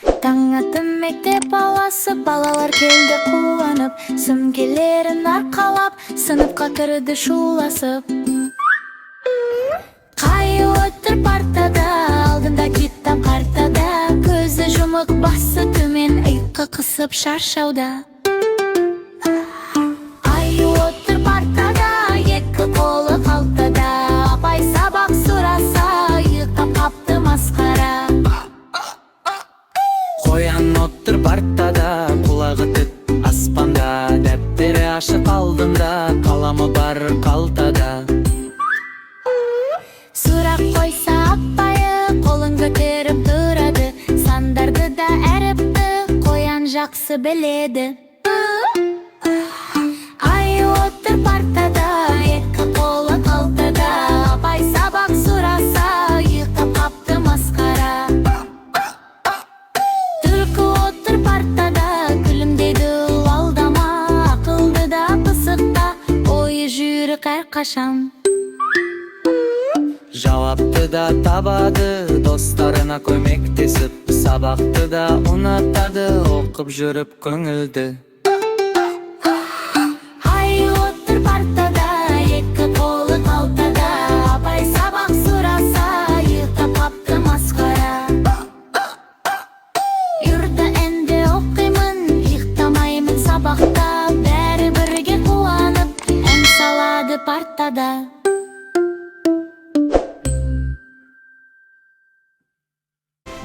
Таң атып мектеп баласы, балалар келді қуанып, сөмкелерін арқалап, сыныпқа кірді шуласып. Қайы отыр партада, алдында кітап қартада, көзі жұмық, басы төмен, иыққа қысып шаршауда. Айы отыр партада, екі қолы қалтада, апай сабақ сұраса, иықтап қапты масқара. Қоян отыр партада, құлағы тік аспанда, дәптері ашық алдында, қаламы бар қалтада. Сұрақ қойса апайы, қолын көтеріп тұрады, сандарды да әріпті қоян жақсы біледі. Айы отыр партада, екі қолы қалтада, апай сабақ сұраса, иықтап қапты масқара. Түлкі отыр партада, күлімдейді ол алдама, ақылды да пысықта, ойы жүйрік әрқашан. Жауапты да табады, достарына көмектесіп, сабақты да ұнатады, оқып жүріп көңілді. Айы отыр партада, екі қолы қалтада, апай сабақ сұраса, иықтап қапты масқара. Үйірді әнді оқимын, иықтамаймын сабақта, бәрі бірге қуанып, ән салады партада.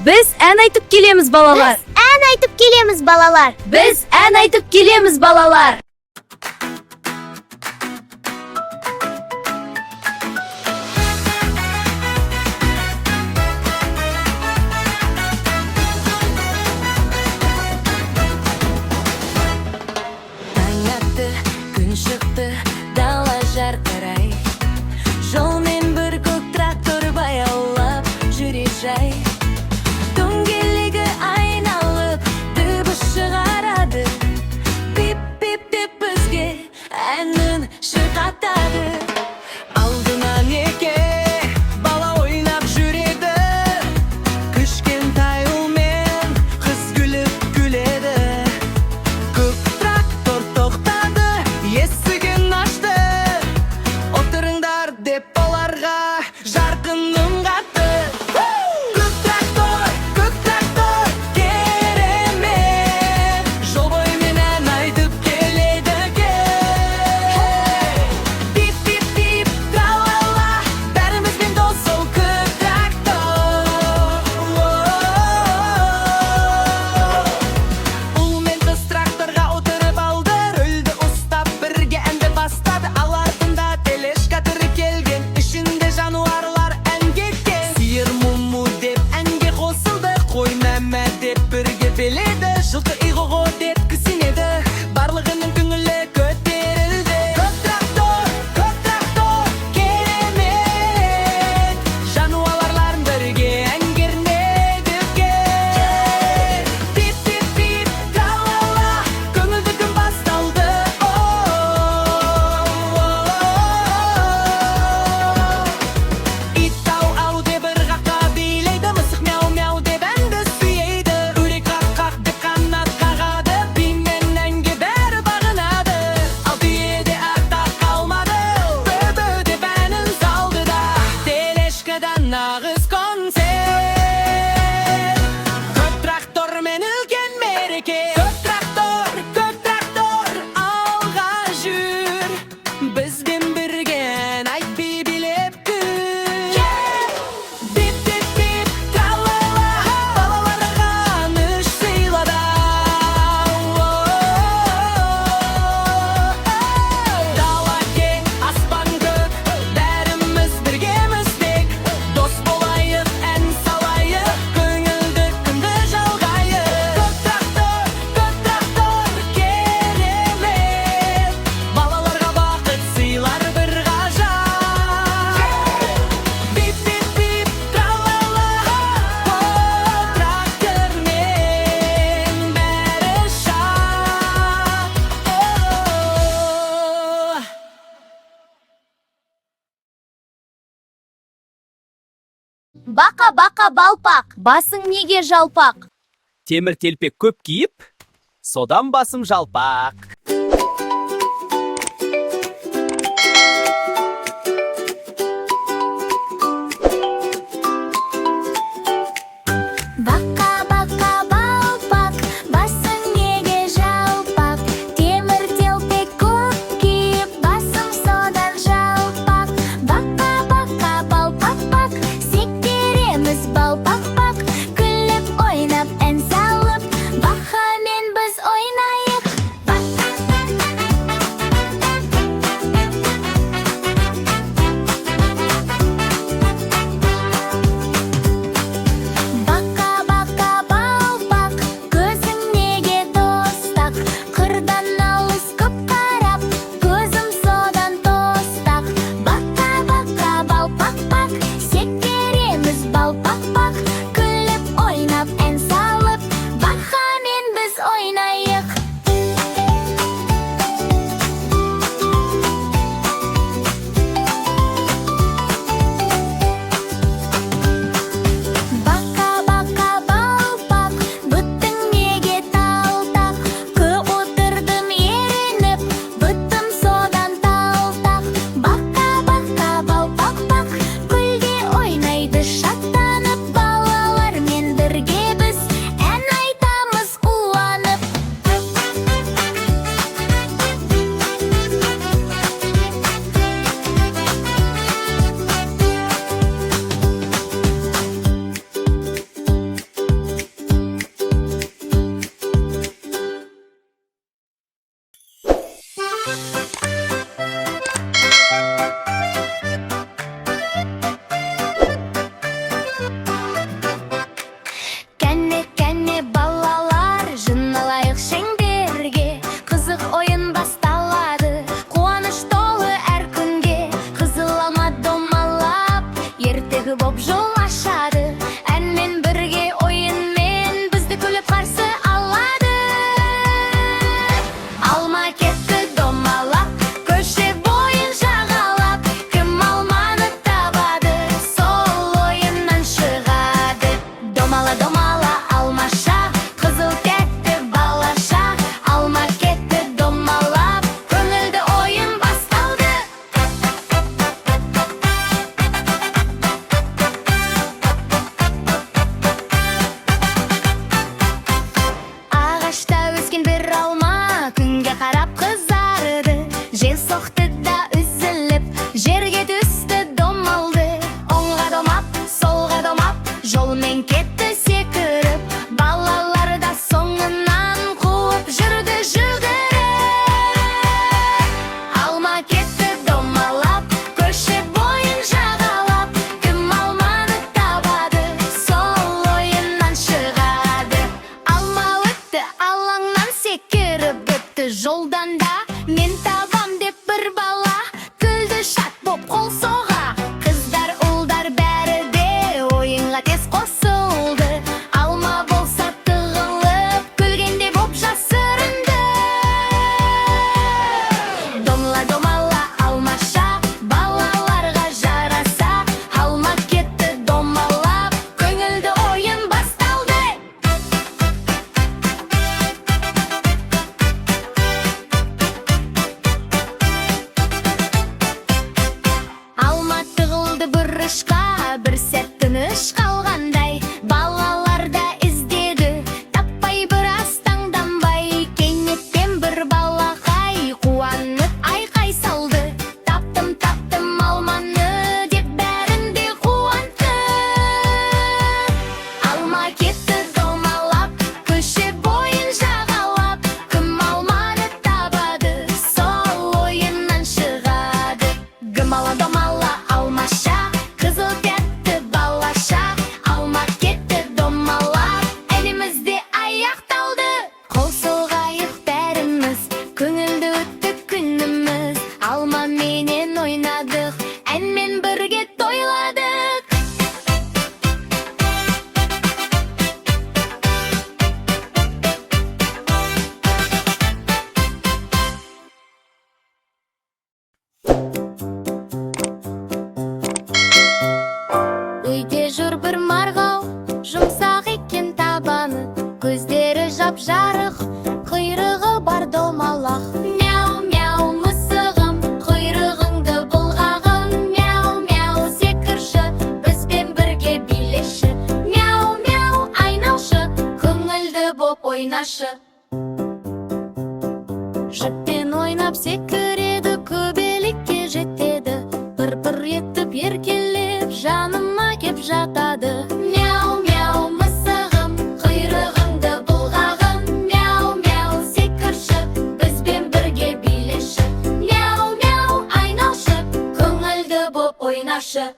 Біз ән айтып келеміз, балалар. Ән айтып келеміз, балалар. Біз ән айтып келеміз, балалар. Таң атты, күн шықты, дала жарқырай, жолмен бір көк трактор баяулап жүре жай. Дөңгелегі айналып, дыбыс шығарады, пип-пип деп бізге әнін шырқатады. Алдынан неке бала ойнап жүреді, кішкентай ұлмен қыз күліп күледі. Көк трактор тоқтады, есігін ашты, отырыңдар деп оларға жарқын үн қатты. Көк трактор, керемет, жол бойымен ән айтып келеді екен. Пип-пип-пип, тра-ла-ла, бәрімізбен дос ол көк трактор. Ұл мен қыз тракторға отырып алды, рөлді ұстап бірге әнді бастады. Ал артында тележка тіркелген, ішінде жануарлар әнге кен. Сиыр му-му деп әнге қосылды, қой мә-мә деп бірге беледі, жылқы иғо-ғо деп кісінеді, барлығының көңілі көтерілді. Көк трактор, керемет, жануарлар бірге ән кернеді екен. Пип-пип-пип, тра-ла-ла, көңілді күн басталды. Ит ау-ау деп бір қаққа билейді, мысық мяу-мяу деп әнді сүйейді, үрек қақ-қақ деп қанат қағады, би мен әнге бәрі бағынады. Ал түйеде артта қалмады, бө-бө деп әнін салды да, тележкадан нағыз концерт. Көк трактормен үлкен мереке, көк трактор, алға жүр, бізбен бірге ән айт би-билеп күн. Бип-бип-бип, тра-ла-ла, балаларға қаныш сыйлады. Дала кең, аспан көк, бәріміз біргеміз тек, дос болайық, ән салайық, көңілді күнді жалғайық. Көк трактор, керемет, балаларға бақыт сыйлар бір ғажап. Бип-бип-бип, тра-ла-ла, трактормен бәрі шап. Бақа-бақа балпақ, басың неге жалпақ? темір телпек көп киіп, содан басым жалпақ. Бақа бақа балпақ, басың неге жалпақ? Темір телпек көп киіп, басым содан жалпақ. Бақа бақа балпақ бақ, сектереміз балпақ бақ. Күліп ойнап ән салып, бақамен біз ойнайық. Бақа бақа балпақ, көзің неге тостақ? Қырдан алыс көп қарап, көзім содан тостақ. Бақа бақа балпақ бақ, сектереміз балпақ бақ. Күліп ойнап ән салып, бақамен біз ойнайық. Бақа бақа балпақ, бұттың неге талтақ? Көп отырдым ерініп, бұттым содан талтақ. Бақа бақа балпақ бақ, гүлде ойнайды шаттанып. Балалармен бірге біз ән айтамыз қуанып. Кәне балалар, жиналайық шеңберге. Қызық ойын басталады, қуаныш толы әр күнге. Қызыл алма домалап, ертегі боп жол ашады. Әнмен бірге ойынмен бізді күліп қарсы алады. Алма кетті домалап, көше бойын жағалап. Кім алманы табады, сол ойыннан шығады. Домала домала алмаша, қызыл тәтті балаша. Алма кетті домалап, көңілді ойын басталды. Ағашта өскен бір алма, күнге қарап қызарды. Жел соқты да үзіліп, жерге түсті домалды. Оңға домап, солға домап, жолмен кетті секіріп. Балалар да соңынан қуып жүрді жүгіріп. Алма кетті домалап, көше бойын жағалап. Кім алманы табады, сол ойыннан шығады. Алма өтті алаңнан секіріп өтті жолдан да. Мен табам деп бір бала, күлді шат боп қол соға. Қыздар, ұлдар бәрі де ойынға тез қосылды. Алма болса тығылып, күлгенде боп жасырынды. Домла домала алмаша, балаларға жараса. Алма кетті домалап, көңілді ойын басталды. көздері жап-жарық, құйрығы бар домалақ. Мяу, мяу, мысығым, құйрығыңды бұлғағым. Мяу, мяу, секірші, бізбен бірге билеші. Мяу, мяу, айналшы, көңілді боп ойнашы. Жіппен ойнап секіреді, көбелікке жетеді. Бір-бір етіп еркелеп, жаныма кеп жатады. Мяу, мяу, мысығым, құйрығыңды бұлғағым. Мяу, мяу, секірші, бізбен бірге билеші. Мяу, мяу, айналшы, көңілді боп ойнашы.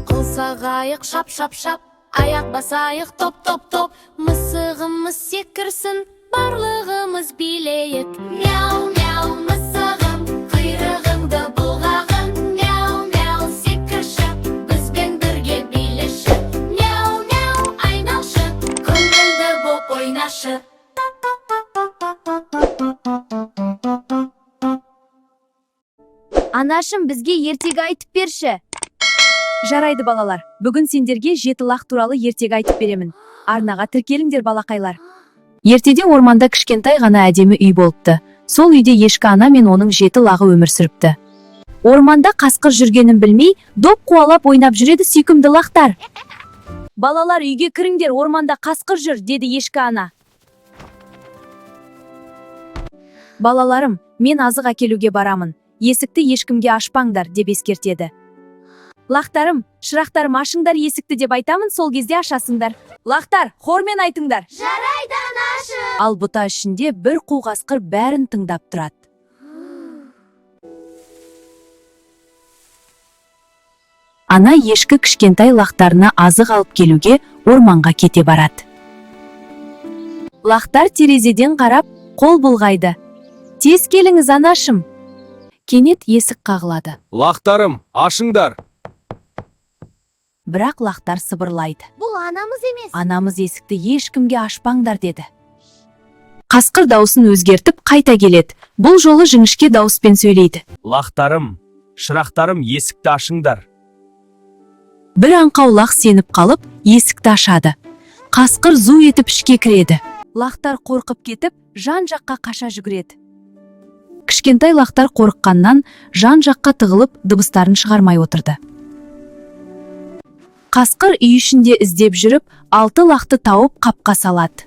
Қылсағайық шап-шап-шап, аяқ басайық топ-топ-топ. Мысығымыз секірсін, барлығымыз билейік. Мяу, мяу, мысығым, құйрығыңды бұлғағым. Мяу, мяу, секірші, бізбен бірге билеші. Мяу, мяу, айналшы, көңілді боп ойнашы. Анашым, бізге ертегі айтып берші. Жарайды балалар, бүгін сендерге жеті лақ туралы ертегі айтып беремін. Арнаға тіркеліңдер балақайлар. Ертеде орманда кішкентай ғана әдемі үй болыпты. Сол үйде ешкі ана мен оның жеті лағы өмір сүріпті. Орманда қасқыр жүргенін білмей, доп қуалап ойнап жүреді сүйкімді лақтар. Балалар, үйге кіріңдер, орманда қасқыр жүр, деді ешкі ана. Балаларым, мен азық әкелуге барамын. Есікті ешкімге ашпаңдар, деп ескертеді. Лақтарым, шырақтарым, ашыңдар есікті деп айтамын, сол кезде ашасыңдар. Лақтар, хормен айтыңдар. Жарайды, анашым. Ал бұта ішінде бір қу қасқыр бәрін тыңдап тұрады. Ана ешкі кішкентай лақтарына азық алып келуге орманға кете барады. Лақтар терезеден қарап, қол бұлғайды. Тез келіңіз, анашым. Кенет есік қағылады. Лақтарым, ашыңдар. Бірақ лақтар сыбырлайды. Бұл анамыз емес. Анамыз есікті ешкімге ашпаңдар, деді. Қасқыр даусын өзгертіп қайта келеді. Бұл жолы жіңішке дауыспен сөйлейді. Лақтарым, шырақтарым, есікті ашыңдар. Бір аңқау лақ сеніп қалып, есікті ашады. Қасқыр зу етіп ішке кіреді. Лақтар қорқып кетіп, жан-жаққа қаша жүгіреді. Кішкентай лақтар қорыққаннан жан-жаққа тығылып, дыбыстарын шығармай отырды. Қасқыр үй ішінде іздеп жүріп, 6 лақты тауып қапқа салады.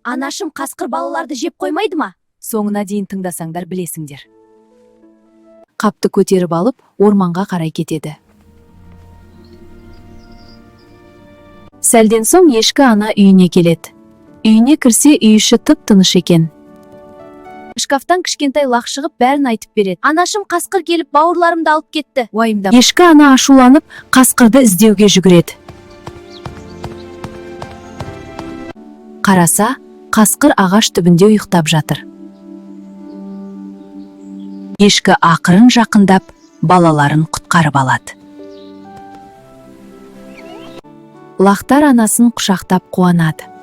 Анашым, қасқыр балаларды жеп қоймайды ма? Соңына дейін тыңдасаңдар білесіңдер. Қапты көтеріп алып, орманға қарай кетеді. Сәлден соң ешкі ана үйіне келеді. Үйіне кірсе, үй іші тып-тыныш екен. Шкафтан кішкентай лақ шығып, бәрін айтып береді. Анашым, қасқыр келіп, бауырларымды алып кетті. Уайымдап. Ешкі ана ашуланып, қасқырды іздеуге жүгіреді. Қараса, қасқыр ағаш түбінде ұйықтап жатыр. Ешкі ақырын жақындап, балаларын құтқарып алады. Лақтар анасын құшақтап қуанады.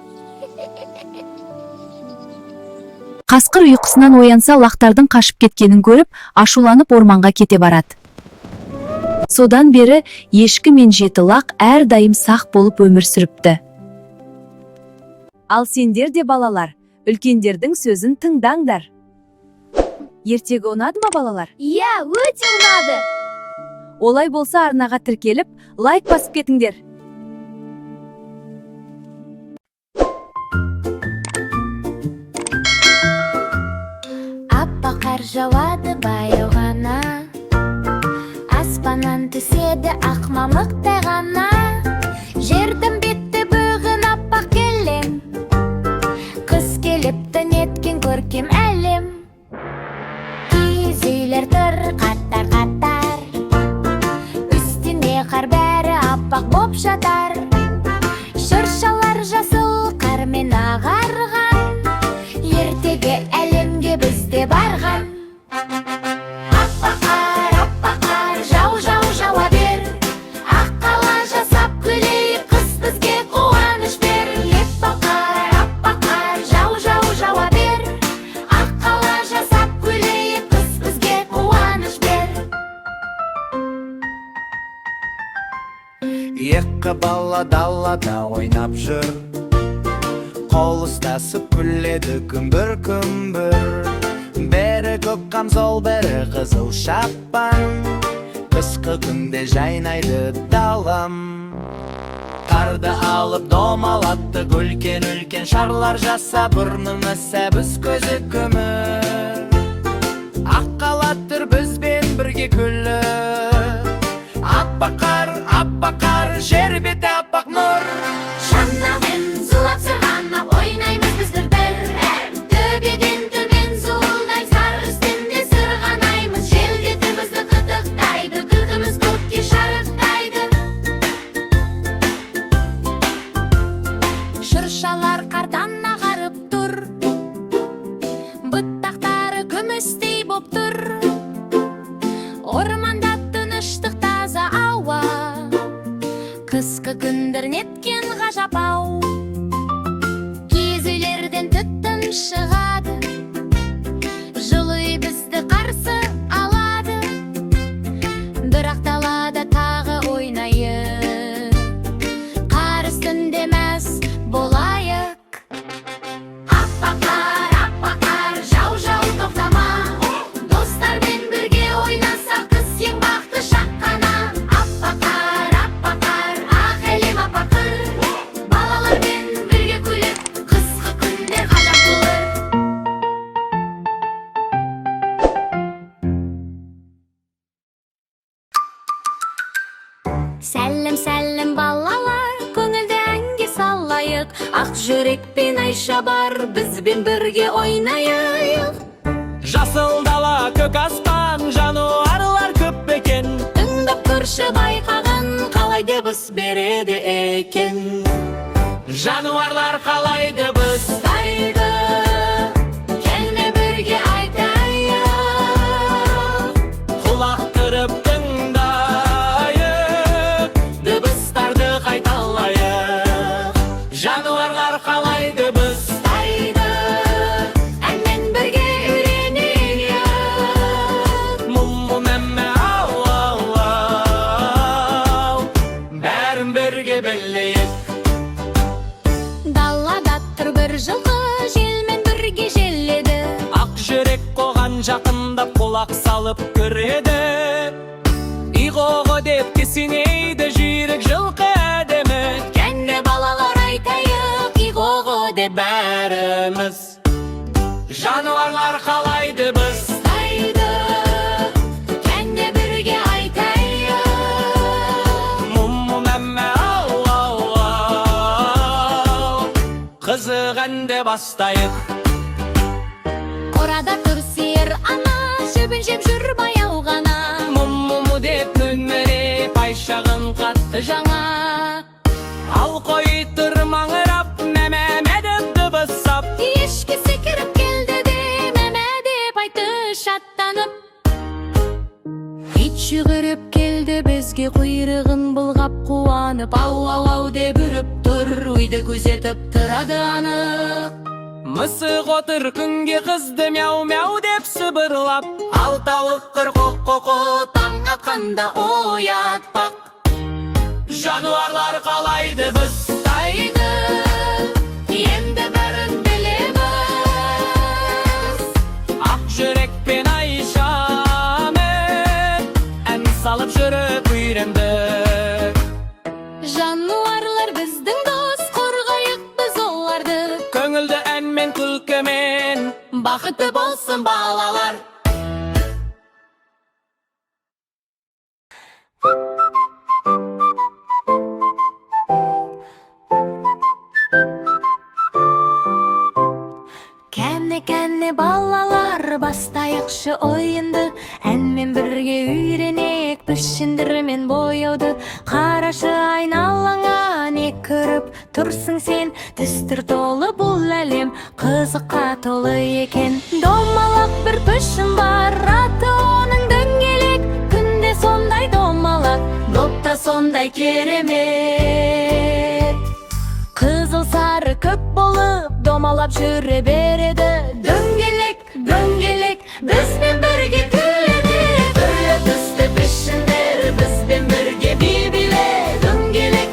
Қасқыр ұйқысынан оянса, лақтардың қашып кеткенін көріп, ашуланып орманға кете барады. Содан бері ешкі мен жеті лақ әрдайым сақ болып өмір сүріпті. Ал сендер де балалар, үлкендердің сөзін тыңдаңдар. Ертегі ұнады ма балалар? Иә, өте ұнады. Олай болса арнаға тіркеліп, лайк басып кетіңдер. Қар жауады баяу ғана, аспаннан түседі ақ мамықтай ғана. Жердің бетті бүгін аппақ келем, қыс келіпті неткен көркем әлем. Киіз үйлер тұр қатар-қатар, үстінде қар бәрі аппақ боп жатар. Шыршалар жасыл қармен ағарған, ертегі әлемге бізде барған. Аппақ қар, жау жауа бер, ақ қала жасап күлейік, қыс бізге қуаныш бер. Аппақ қар, жау жауа бер, ақ қала жасап күлейік, қыс бізге қуаныш Екі бала далада ойнап жүр, қол ұстасып күледі күмбір-күмбір. Бәрі көк қамзол, бәрі қызыл шапан, қысқы күнде жайнайды далам. Қарды алып домалаттық үлкен-үлкен шарлар жаса, бұрнымыз сәбіз, көзі күмір. Ақ қалаттыр бізбен бірге күлі, аппақар, жер беті аппақ нұр. Шаннамен зулап сырғанап ойнаймыз біздер бір. Төбеден төмен зуылдай сары үстінде сырғанаймыз. Желдетіп бізді қытықтайды, күлкіміз көкке шарықтайды. Шыршалар қардан ағарып тұр, бұттақтары күмістей боп тұр. Орманда тыныштық таза ауа, қысқы күндер неткен ғажап ау. Киіз үйлерден түтін шығады, жылы үй бізді қарсы алады. Бірақ далада тағы ойнайық, қар үстінде мәз болайық. Аппақар, жау тоқтама, достармен бірге ойнаса қыз ең бақты шақ қана. Аппақар, ақ әлем аппақыр, балалармен бірге күліп, қысқы күндер ғажап болыр. Сәлем балалар, көңілді әнге салайық. Ақ жүрек пен Айша бар, бізбен бірге ойнайық. Жасыл дала, көк аспан, жануарлар көп екен. Тыңдап көрші байқаған, қалай дыбыс береді екен. Жануарлар қалай дыбыстайды, Келме бірге айтайық. құлақ түріп тыңдайық, дыбыстарды қайталайық. Жануарлар қалай дыбыстайды, Әнмен бірге үйренейік. мұмму мәммә ау, бәрін бірге білейік. Далада тұр бір жылқы, желмен бірге желеді. Ақ жүрек қоған жақындап құлақ салып көреді. Иғоғы деп кесінейді жүйрік жылқы әдемі. Кәнде балалар айтайық, иғоғы деп Бәріміз жануарлар қалай дыбыстайды, Кәнде бірге айтайық. мұмму мәммә ау, қызық әнді бастайық. Қорада тұр сиыр ана, шөбін жеп жүр баяу ғана. Мұмму деп мөңіреп, Айшағын қатты жаңа. Ал қой тұр маңырап, мәмәмә деп дыбыстап. Ешкі секіріп келді де, мәмә деп айтты шаттанып. Ит жүгіріп келді бізге, құйрығын былғап қуанып. Ау деп үріп тұр, үйді көзетіп тұрады анық. Мысық отыр күнге қызды, мяу-мяу деп сыбырлап. Ал тауық қыр қоқ-қоқы, таң атқанда оятпақ. Жануарлар қалай дыбыстайды, Енді бәрін білеміз. ақ жүрек пен Айшамен ән салып жүріп үйрендік. Жануарлар біздің дос, қорғайық біз оларды. Көңілді ән мен күлкімен бақытты болсын балалар. Кәне балалар, бастайықшы ойынды. Әнмен бірге үйренек, пішіндірмен бояуды. Қарашы айналаңа, не көріп тұрсың сен? Түстір толы бұл әлем, қызыққа толы екен. Домалақ бір пішін бар, аты оның дөңгелек. Күнде сондай домалақ, допта сондай керемет. Қызыл сары көк болып, домалап жүре береді. Дөңгелек, бізбен бірге күледі. Түрлі түсті пішіндер, бізбен бірге би биле. Дөңгелек,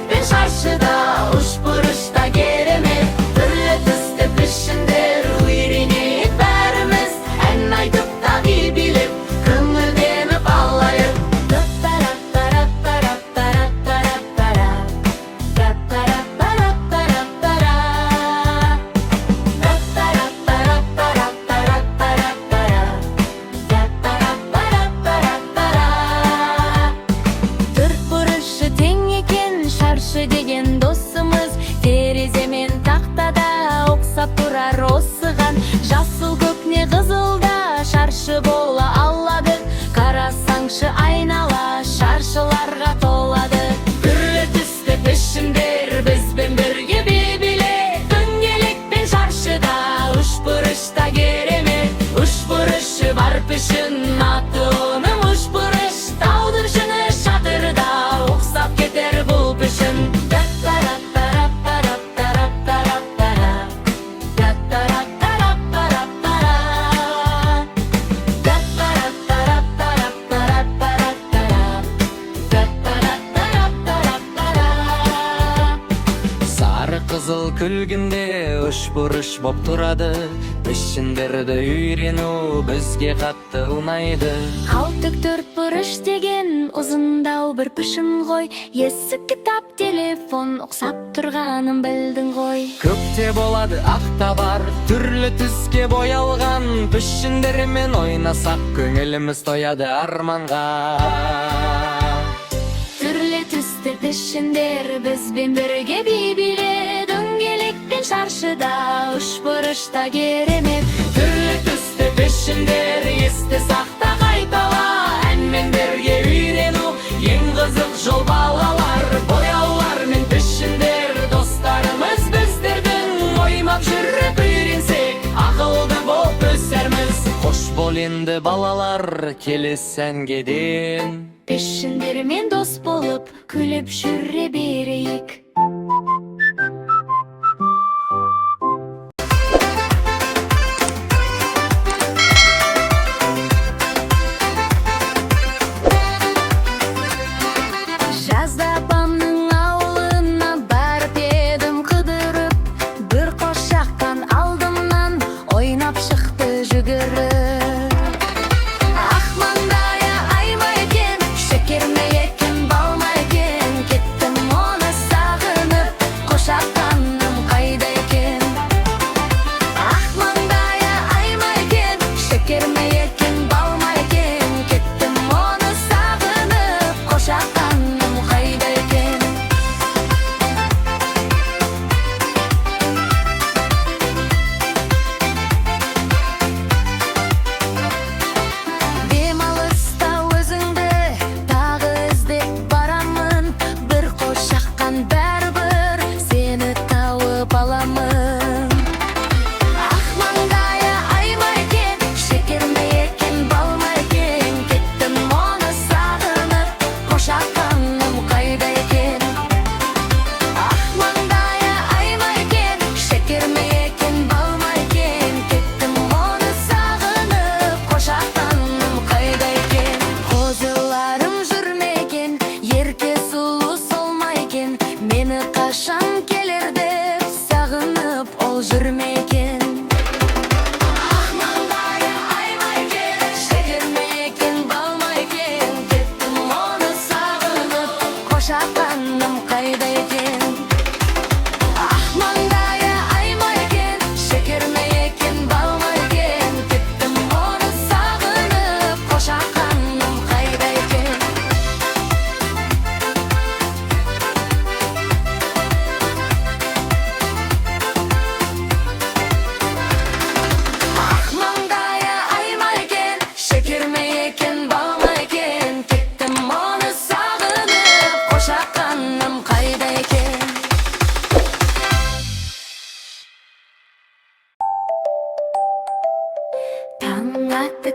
аңшы айнала шаршыларға толады. Түрлі түсті пішіндер бізбен бірге бейбіле, дөңгелек пен шаршыда үшбұрышта керемет. Үшбұрышы бар пішін аты оның үшбұрыш, таудың шыны шатырда ұқсап кетер бұл пішін. Қызыл күлгінде үшбұрыш боп тұрады, пішіндерді үйрену бізге қатты ұнайды. Алтық төртбұрыш деген ұзындау бір пішін ғой, есік кітап телефон ұқсап тұрғанын білдің ғой. Көкте болады ақта бар, түрлі түске боялған, пішіндермен ойнасақ көңіліміз тояды арманға. Түрлі түсті пішіндер бізбен бірге бейбіле, дөңгелек пен шаршыда үшбұрышта керемет. Түрлі түсті пішіндер есте сақта қайтала, әнмен бірге үйрену ең қызық жол балалар. Бояулар мен пішіндер достарымыз біздердің, оймап жүріп үйренсек ақылды болып өсерміз. Қош бол енді балалар, келесі әнге дейін Пішіндермен дос болып күліп жүре берейік. Жазда апамның ауылына барып едім қыдырып, бір қошақтан алдымнан ойнап шықты жүгіріп.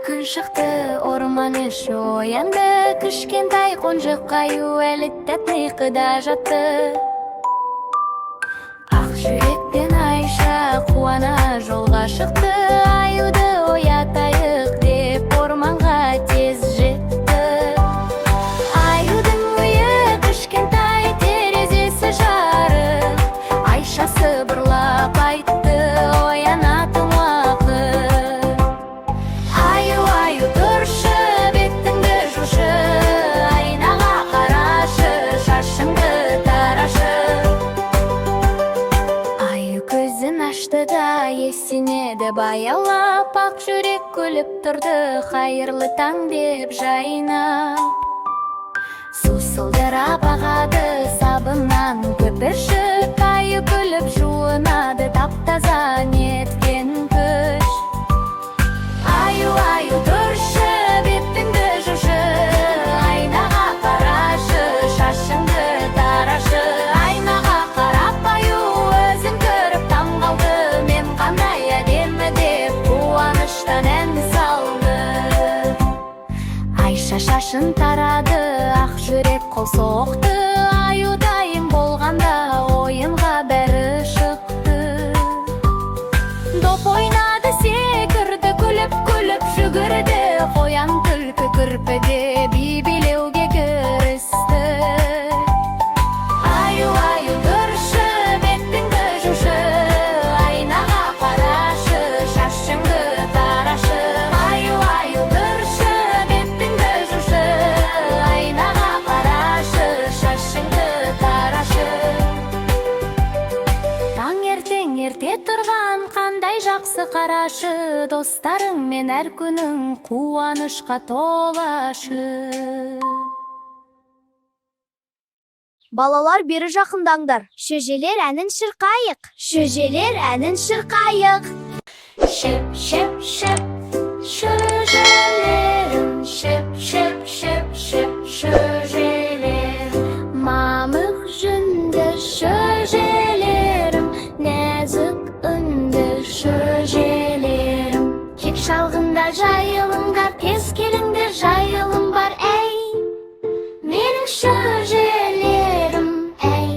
Күн шықты, орман іші оянды, кішкентай қонжық қаю әлі тәтті ұйқыда жатты. Ақ жүрекпен Айша қуана жолға шықты, аюды оятайық деп орманға тез жетті. Аюдың үйі кішкентай, терезесі жарық, Айша сыбырлап айтты, оянатын уақыт. Аю, тұршы, бетіңді жушы, айнаға қарашы, шашыңды тарашы. Аю көзін ашты да есінеді баялап, ақ жүрек күліп тұрды, қайырлы таң деп жайнап. Сусылдырап ағады сабынан көпіршік, аю күліп жуынады тап-таза неткен күш. Аю, тұршы, бетіңді жушы, жашын тарады, ақ жүрек қол соқты. Аюдайым болғанда ойынға бәрі шықты. Доп ойнады, секірді, күліп жүгірді. Қоян түлкі кірпіде би билеуге кірісті. Аю тұршы, беттіңді жушы, айнаға қарашы, шашыңды тарашы. Аю тұршы, беттіңді жушы, айнаға қарашы, шашыңды тарашы. Таңертең ерте тұрған қандай жақсы қарашы, достарыңмен әр күнің қуанышқа толашы. Балалар, бері жақындаңдар. Шөжелер әнін шырқайық. Шөжелер әнін шырқайық. Шеп, шеп, шеп, шөжелерім, шеп, шеп, шеп, шеп, шөжелерім. Мамық жүнді шөжелерім, нәзік үнді шөжелерім. Кек шалғында жайылыңдар, тез келіңдер, жайылым бар, әй. Менің шөжелерім, әй.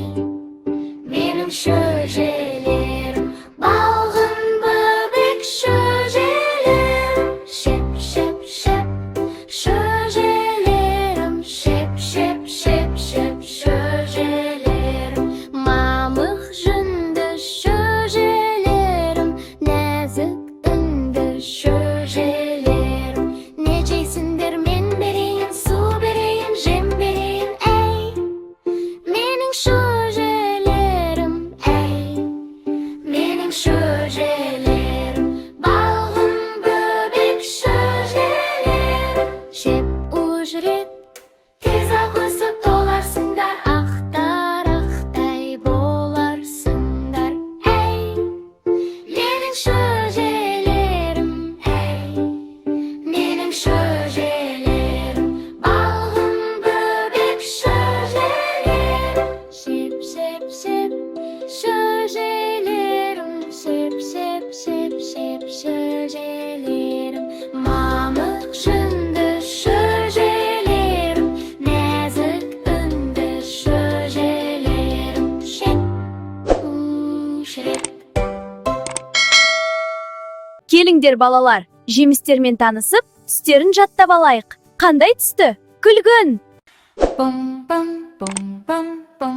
Менің шөжелерім, балғын бөбек шөжелерім. Шеп, шеп, шеп, шөжелерім, шеп, шеп, шеп, шеп, шөжелерім. Мамық жүнді шөжелерім, нәзік үнді шөжелерім. Не жейсіңдер, мен берейін, су берейін, жем берейін, әй. Менің шөжелерім, әй. Менің шөжелерім, балғын бөбек шөжелерім. Жеп ұжырет, тез ақ өсіп толарсыңдар, ақтар-ақтай боларсыңдар, әй. Менің шөжелерім, әй. Менің шөжелерім, балғын бөбек шөжелерім. Шеп, шеп, шеп, шөжелерім, шеп, шеп, шеп, шеп, шөжелерім. Мамық жүнді шөжелерім, нәзік үнді шөжелерім. Шеп, шіреп. Келіңдер балалар, жемістермен танысып, түстерін жаттап алайық. Қандай түсті? Күлгін! Бум, бум, бум, бум, бум, бум,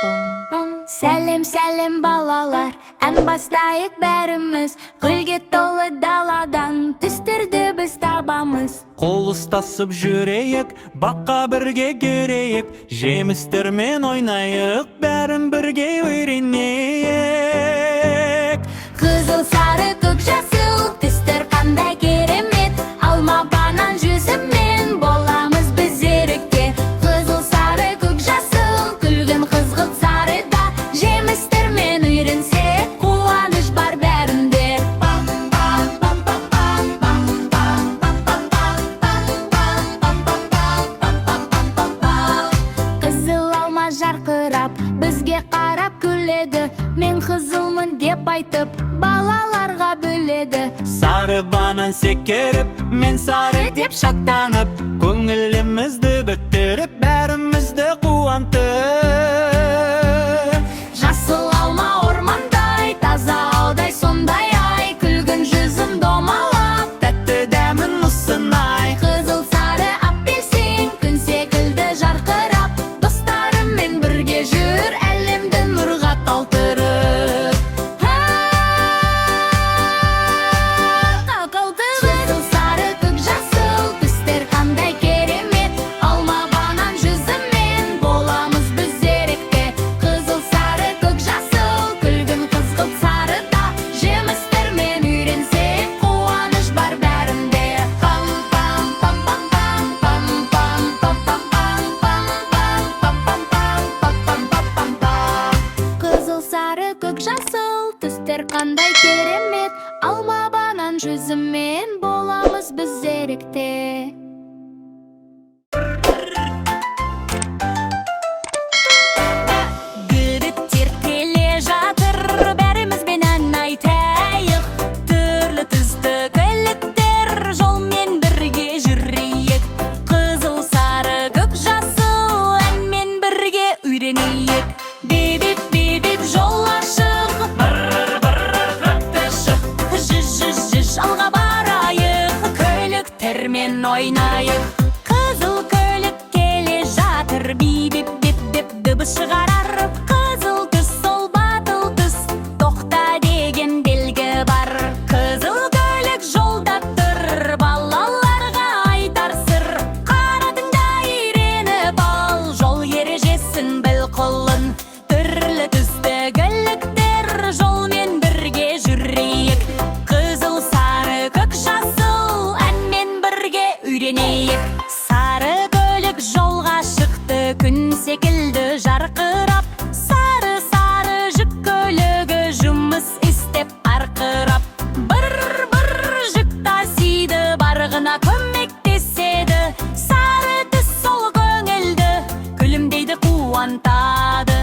бум, бум. Сәлем, сәлем балалар, ән бастайық бәріміз. Гүлге толы даладан түстерді біз табамыз. Қол ұстасып жүрейік, баққа бірге керейік. Жемістермен ойнайық, бәрін бірге үйренейік. Қызыл, сары, көк, жасыл, түстер қандай керемет. Алма, банан, жүзіммен боламыз біз ерікке. Қызыл, сары, көк, жасыл, күлгін қызғылт сарыда. Жемістермен үйренсек, қуаныш бар бәрінде. Бам, бам, бам, бам, бам, бам, бам, бам, бам, бам, бам, бам, бам, бам, бам, бам, бам, бам. Қызыл алма жарқырап, бізге қарап күледі. Мен қызылмын деп айтып, балаларға бөледі. Сары банан секеріп, мен сары деп шаттанып, көңілімізді көтеріп, бәрімізді қуантып. Жасыл алма ормандай, таза аудай сондай ай. Күлгін жүзім домалап, Тәтті дәмін ұсынай. қызыл, сары, апельсин, күн секілді жарқырап. Достарыммен бірге жүр, әлемді нұрға толтырып. Қызыл, сары, көк, жасыл, түстер қандай керемет. Алма, банан, жүзіммен боламыз бір бип деп дыбыс шығарар. Қызыл түс сол батыл түс, тоқта деген белгі бар. Қызыл көлік жолда тұр, балаларға айтар сыр. Қанатыңда үйреніп ал, жол ережесін біл құлын. Түрлі түсті көліктер, жолмен бірге жүрейік. Қызыл, сары, көк, жасыл, әнмен бірге үйренейік. Сары көлік жолға шықты, күн секілді жарқырап. Сары жүк көлігі жұмыс істеп арқырап. Бір жүк тасиды, барғына көмектеседі. Сары түс сол көңілді, күлімдейді, қуантады.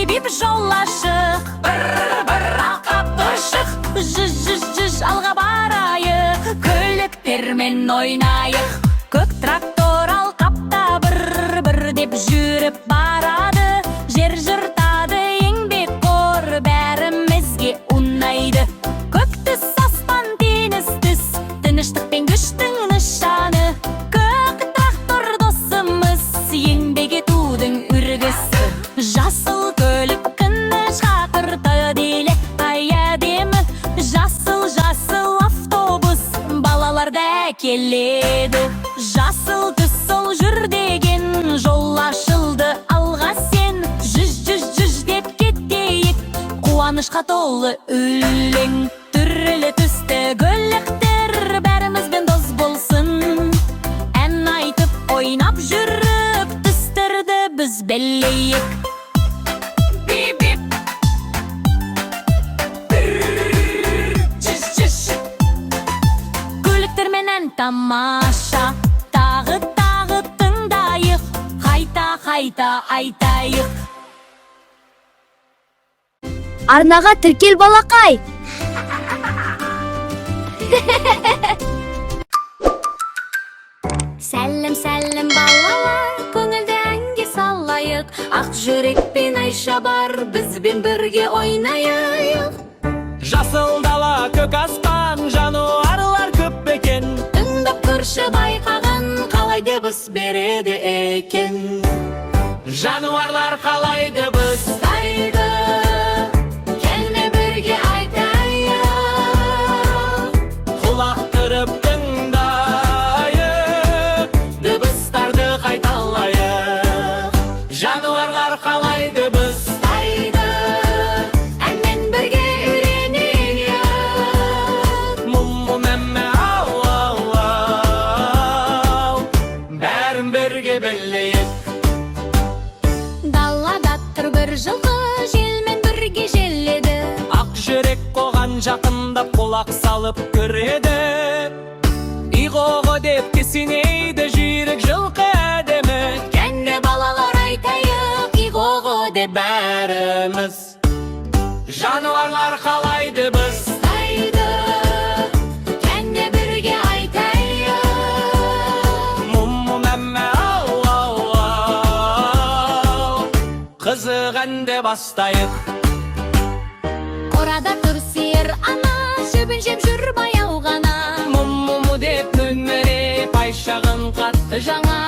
Бип жол ашық, бір ақап ұшық. Жүз алға барайық, көліктермен ойнайық. Көк трактор алқапта бір деп жүріп барады. Жер жыртады, еңбек қор, бәрімізге ұнайды. Көк түс, аспан, теңіз түс, тыныштық пен күштің нышаны. Көк трактор досымыз, еңбек етудің үргісі. Жасыл көлік күні шақырты, делек ай әдемі. Жасыл автобус, балаларда келеді. Жасыл түс сол жүр деген, жол ашылды алға сен. Жүз деп кетейік, қуанышқа толы өлең. Түрлі түсті көліктер, бәрімізбен дос болсын. Ән айтып ойнап жүріп, түстірді біз белейік. Көліктерменен тамаша, тағы тыңдайық, қайта айтайық. Арнаға тіркел балақай. Сәлем балалар, көңілді әнге салайық. Ақ жүрек пен Айша бар, бізбен бірге ойнайық. Жасыл дала, көк аспан, жануарлар көп екен. Тыңдап көрші байқаған, қалай дыбыс береді екен. Жануарлар қалай дыбыс Айтайды, келме бірге айтайық. құлақ түріп тыңдайық, дыбыстарды қайталайық. Жануарлар қалай дыбыс Айтайды, әнмен бірге үйренейік. Мұмму мәммә ау ау ау, бәрін бірге білейік. Далада тұр бір жылқы, желмен бірге желеді. Ақ жүрек қоған жақындап құлақ салып көреді. Иғоғы деп кесінейді жүйрік жылқы әдемі. Кәне балалар айтайық, иғоғы деп Бәріміз жануарлар қалай дыбыс Айтайды, кәне бірге айтайық. Мұмму мәммә ау ау ау, қызық әнді бастайық. Қорада тұр сиыр ана, жібін жеп жүр баяу ғана. Мұмму деп мөңіреп, Айшағын қатты Жаңа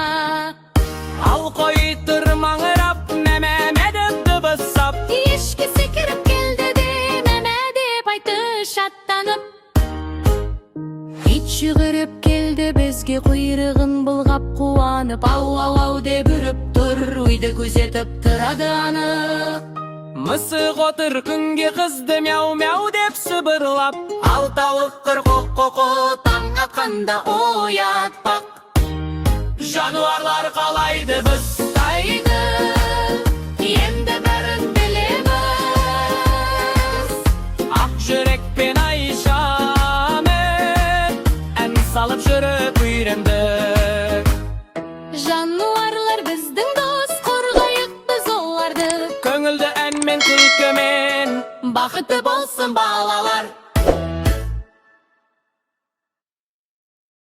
Ал қой тұр маңырап, мәмәмә деп дыбыстап. ешкі секіріп келді де, мәмә деп айтты шаттанып. Ит жүгіріп келді бізге, құйрығын бұлғап қуанып. Ау деп үріп тұр, үйді көзетіп тұрады анық. Мысық отыр күнге қызды, мяу-мяу деп сыбырлап. Ал тауық қоқо таң атқанда оятпақ. Жануарлар қалай дыбыс Айтайды, енді бәрін білеміз. Ақ жүрек пен Айшамен ән салып жүріп үйрендік. Жануарлар біздің дос, қорғайық біз оларды. Көңілді ән мен күлкімен Бақытты болсын балалар.